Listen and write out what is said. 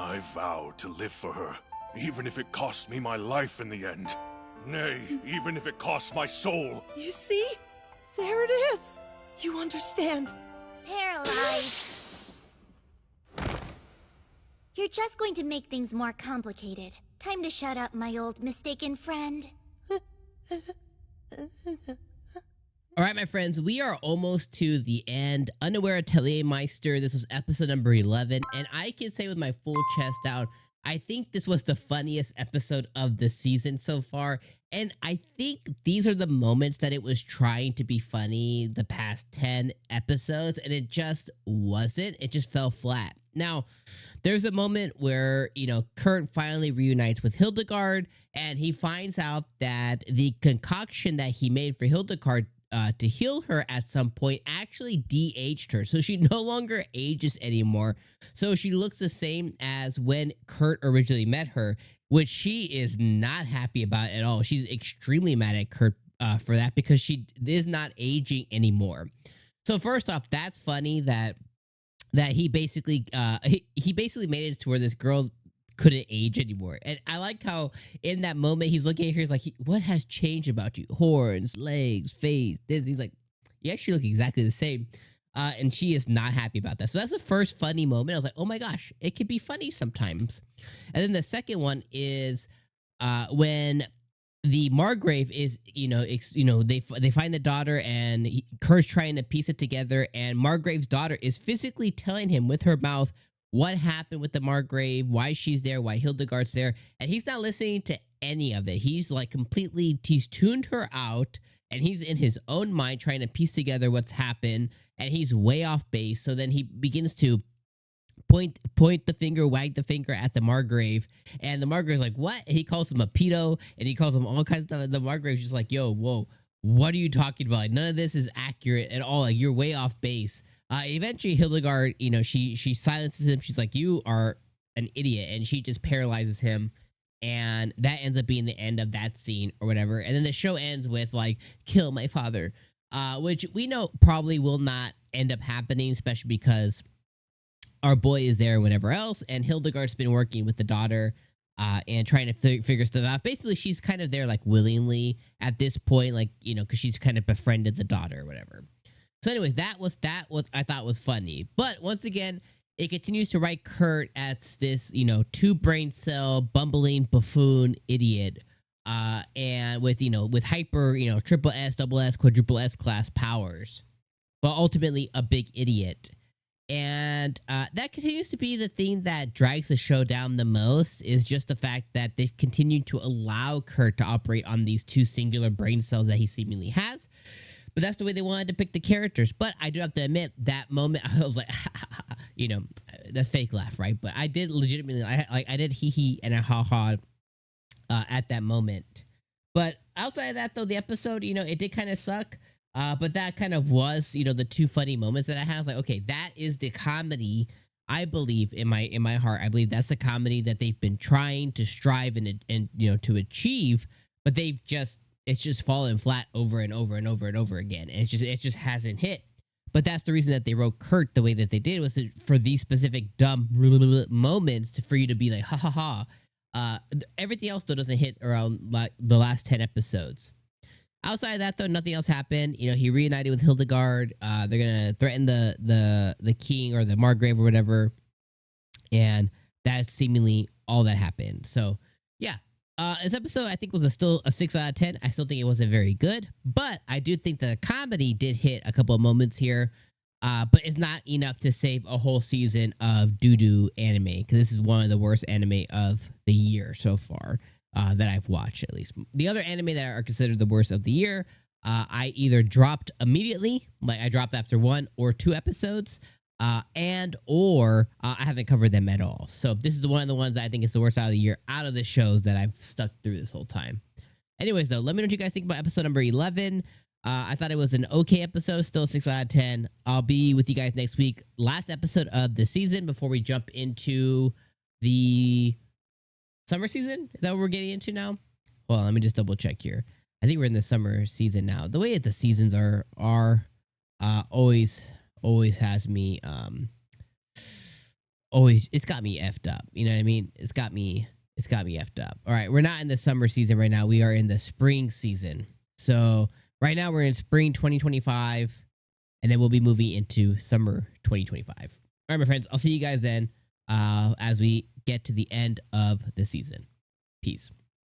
I vow to live for her, even if it costs me my life in the end. Nay, even if it costs my soul. You see? There it is! You understand. Paralyzed. You're just going to make things more complicated. Time to shut up, my old mistaken friend. All right, my friends, we are almost to the end. Unaware Atelier Meister, this was episode number 11, and I can say with my full chest out, I think this was the funniest episode of the season so far, and I think these are the moments that it was trying to be funny the past 10 episodes, and it just wasn't. It just fell flat. Now, there's a moment where, 𝐒𝐻 finally reunites with 𝐜𝐻𝐚𝐧𝐬𝐿, and he finds out that the concoction that he made for 𝐜𝐻𝐚𝐧𝐬𝐿 to heal her at some point actually de-aged her. So she no longer ages anymore. So she looks the same as when 𝐻𝐻 originally met her, which she is not happy about at all. She's extremely mad at 𝐻𝐻 for that because she is not aging anymore. So first off, that's funny that he basically he basically made it to where this girl couldn't age anymore. And I like how in that moment he's looking at her, he's like, what has changed about you? Horns, legs, face, this. He's like, you actually look exactly the same. And she is not happy about that. So that's the first funny moment. I was like, oh my gosh, it can be funny sometimes. And then the second one is when the Margrave is, they find the daughter and 𝐻𝐻's trying to piece it together, and Margrave's daughter is physically telling him with her mouth what happened with the Margrave, why she's there, why 𝐜𝐻𝐚𝐧𝐬𝐿's there, and he's not listening to any of it. He's like he's tuned her out, and he's in his own mind trying to piece together what's happened, and he's way off base. So then he begins to point the finger, wag the finger at the Margrave, and the Margrave's like, what? And he calls him a pedo, and he calls him all kinds of stuff, and the Margrave's just like, yo, whoa, what are you talking about? Like, none of this is accurate at all. Like, you're way off base. Eventually 𝐜𝐻𝐚𝐧𝐬𝐿, she silences him. She's like, you are an idiot. And she just paralyzes him. And that ends up being the end of that scene or whatever. And then the show ends with like, kill my father, which we know probably will not end up happening, especially because our boy is there and whatever else. And 𝐜𝐻𝐚𝐧𝐬𝐿's been working with the daughter and trying to figure stuff out. Basically, she's kind of there like willingly at this point, like, because she's kind of befriended the daughter or whatever. So anyways, that was I thought was funny. But once again, it continues to write 𝐻𝐻 as this, two brain cell bumbling buffoon idiot. And with hyper, triple S, double S, quadruple S class powers. But ultimately a big idiot. And that continues to be the thing that drags the show down the most, is just the fact that they've continued to allow 𝐻𝐻 to operate on these two singular brain cells that he seemingly has. But that's the way they wanted to pick the characters. But I do have to admit, that moment, I was like, the fake laugh, right? But I did legitimately, I did hee and a ha at that moment. But outside of that, though, the episode, it did kind of suck. But that kind of was, the two funny moments that I had. I was like, okay, that is the comedy. I believe in my heart, I believe that's the comedy that they've been trying to strive and to achieve. But it's just fallen flat over and over and over and over again. And it just hasn't hit. But that's the reason that they wrote 𝐻𝐻 the way that they did, was for these specific dumb moments for you to be like, ha ha ha. Everything else, though, doesn't hit around like the last 10 episodes. Outside of that, though, nothing else happened. He reunited with 𝐜𝐻𝐚𝐧𝐬𝐿. They're gonna threaten the king or the Margrave or whatever. And that's seemingly all that happened. So yeah. This episode, I think, was still a 6 out of 10. I still think it wasn't very good, but I do think the comedy did hit a couple of moments here, but it's not enough to save a whole season of doo-doo anime, because this is one of the worst anime of the year so far that I've watched, at least. The other anime that are considered the worst of the year, I either dropped immediately, like I dropped after 1 or 2 episodes, or I haven't covered them at all. So this is one of the ones that I think is the worst out of the year, out of the shows that I've stuck through this whole time. Anyways, though, let me know what you guys think about episode number 11. I thought it was an okay episode, still 6 out of 10. I'll be with you guys next week. Last episode of the season before we jump into the summer season. Is that what we're getting into now? Hold on, let me just double check here. I think we're in the summer season now. The way that the seasons are always has me always, it's got me effed up. You know what I mean? It's got me effed up. All right, we're not in the summer season right now. We are in the spring season. So right now we're in spring 2025, and then we'll be moving into summer 2025. All right, my friends, I'll see you guys then as we get to the end of the season. Peace.